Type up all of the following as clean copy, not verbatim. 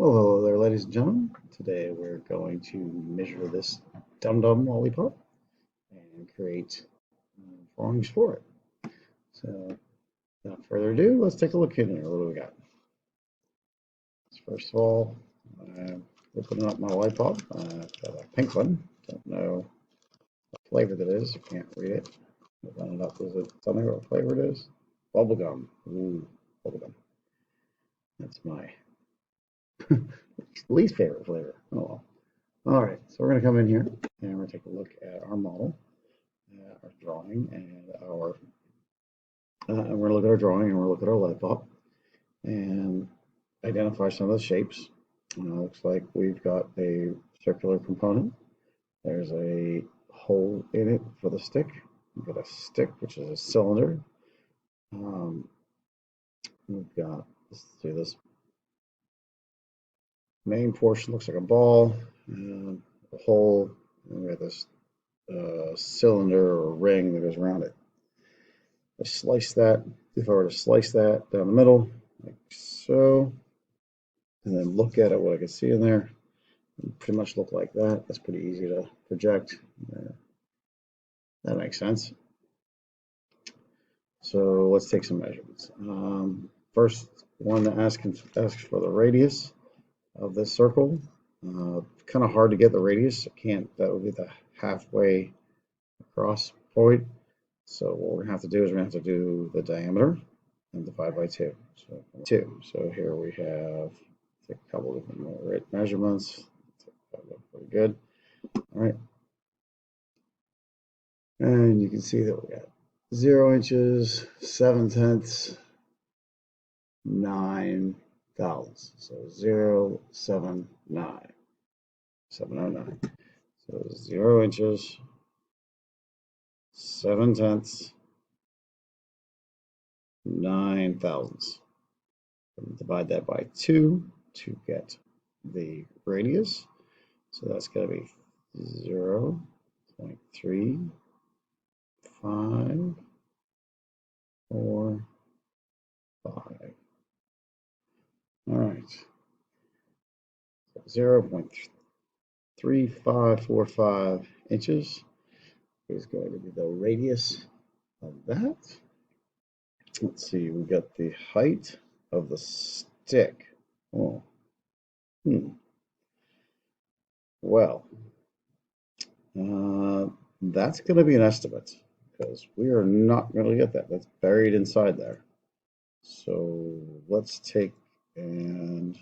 Well, hello there, ladies and gentlemen. Today we're going to measure this DumDum lollipop and create drawings for it. So, without further ado, let's take a look in here. What do we got? First of all, opening up my lollipop. I've got a pink one. Don't know what flavor that is. I can't read it. Open it up. Is it telling me what flavor it is? Bubblegum. Ooh, bubblegum. That's my least favorite flavor. Oh well. All right, so we're going to come in here and we're going to take a look at our model, our drawing, and we're going to look at our drawing and we're going to look at our light bulb and identify some of the shapes. Looks like we've got a circular component. There's a hole in it for the stick. We've got a stick, which is a cylinder. We've got, let's see, this main portion looks like a ball, a hole, and we got this cylinder or ring that goes around it. I slice that, if I were to slice that down the middle, like so, and then look at it, what I can see in there, pretty much look like that. That's pretty easy to project. That makes sense. So let's take some measurements. First, one that asks for the radius of this circle. Kind of hard to get the radius. I can't, that would be the halfway across point. So what we're gonna have to do is we're gonna have to do the diameter and divide by 2. So 2. So here we have, take a couple of different measurements. That look pretty good. All right. And you can see that we got 0 inches, 7/10, 9 thousandths. So 079, 709. So 0 inches, 7/10, 9 thousandths. Divide that by 2 to get the radius. So that's going to be 0.3545. All right. 0.3545 inches is going to be the radius of that. Let's see, we got the height of the stick. Oh, well, that's going to be an estimate because we are not going to get that. That's buried inside there. So let's take and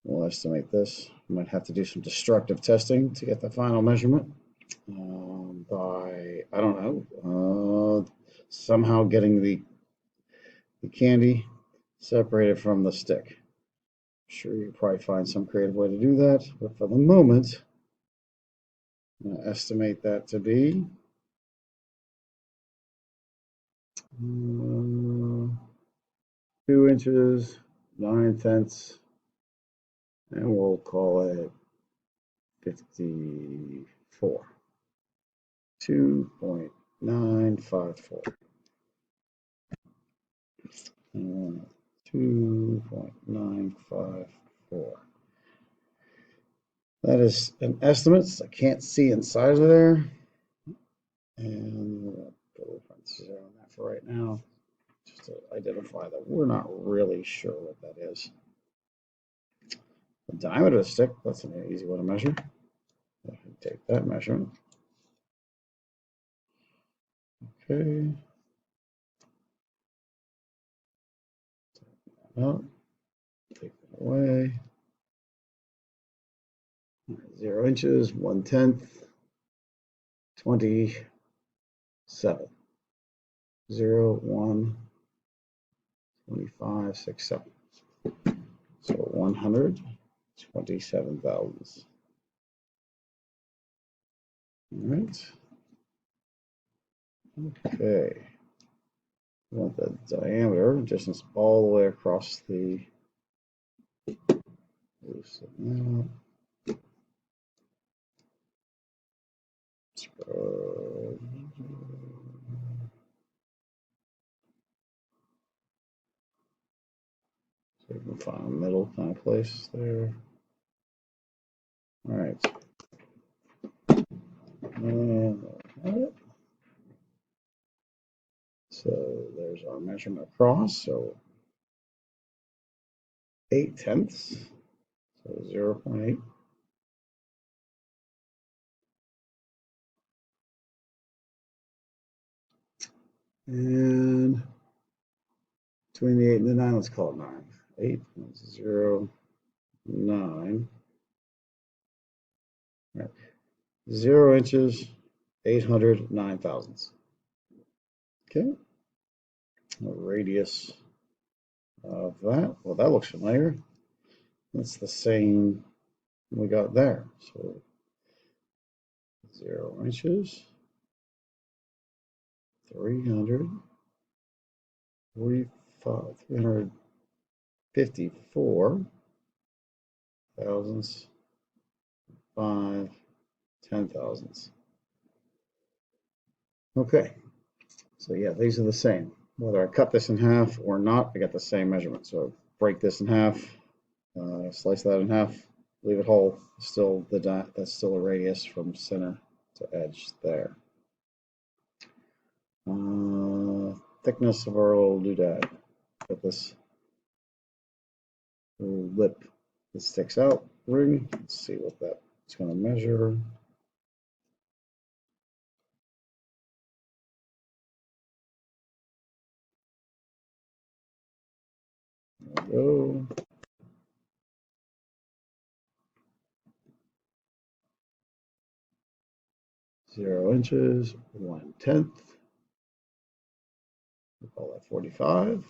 we'll estimate this. We might have to do some destructive testing to get the final measurement by, I don't know, somehow getting the candy separated from the stick. I'm sure you can probably find some creative way to do that, but for the moment, I'm going to estimate that to be 2 inches, 9/10, and we'll call it 54. 2.954. 2.954. That is an estimate. I can't see inside of there. And we'll put a parentheses on that for right now, just to identify that we're not really sure what that is. The diameter of the stick, that's an easy one to measure. Take that measurement. Okay. Out. Take that away. 0 inches, 1/10, 27. 0, 1, 25, 6, 7. So 127 thousandths. All right. Okay. We want the diameter, distance all the way across the So you can find a middle kind of place there. All right. And so there's our measurement across. So 8/10, so 0.8. And between the 8 and the 9, let's call it 9. 8.09. Right. 0 inches, 809 thousandths. Okay. The radius of that, well, that looks familiar. That's the same we got there. So 0 inches, 354 thousandths, 5 ten thousandths. Okay, so yeah, these are the same. Whether I cut this in half or not, I get the same measurement. So break this in half, slice that in half, leave it whole. Still that's still a radius from center to edge there. Thickness of our little doodad. Got this little lip that sticks out ring. Let's see what that's going to measure. There we go. Zero inches, 1/10. We'll call that 45.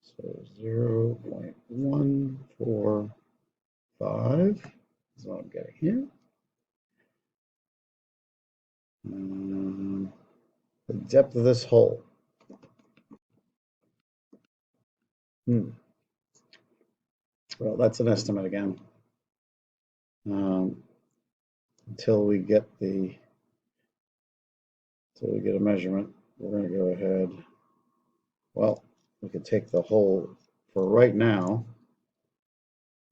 So 0.145 is what I'm getting here. The depth of this hole. Well, that's an estimate again. Until we get a measurement, we're going to go ahead. Well, we could take the whole, for right now,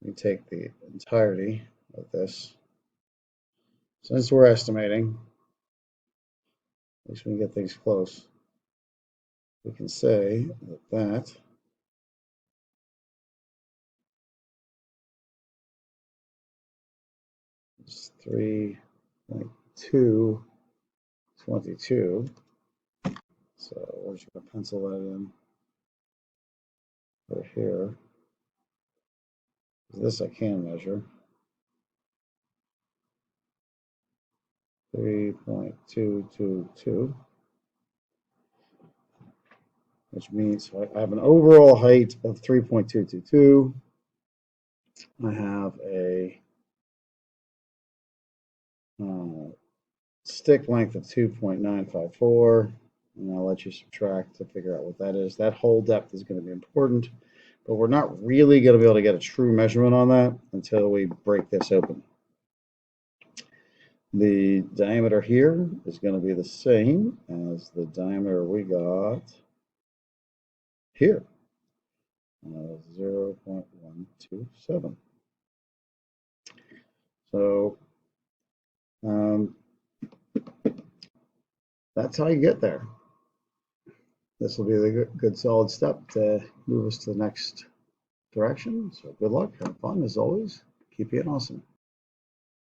we take the entirety of this. Since we're estimating, at least we can get things close, we can say that is 3.222. So we're just going to pencil that in right here. This I can measure. 3.222, which means I have an overall height of 3.222. I have a stick length of 2.954, and I'll let you subtract to figure out what that is. That hole depth is going to be important, but we're not really going to be able to get a true measurement on that until we break this open. The diameter here is going to be the same as the diameter we got here, 0.127. So that's how you get there. This will be the good solid step to move us to the next direction. So good luck, have fun as always. Keep being awesome.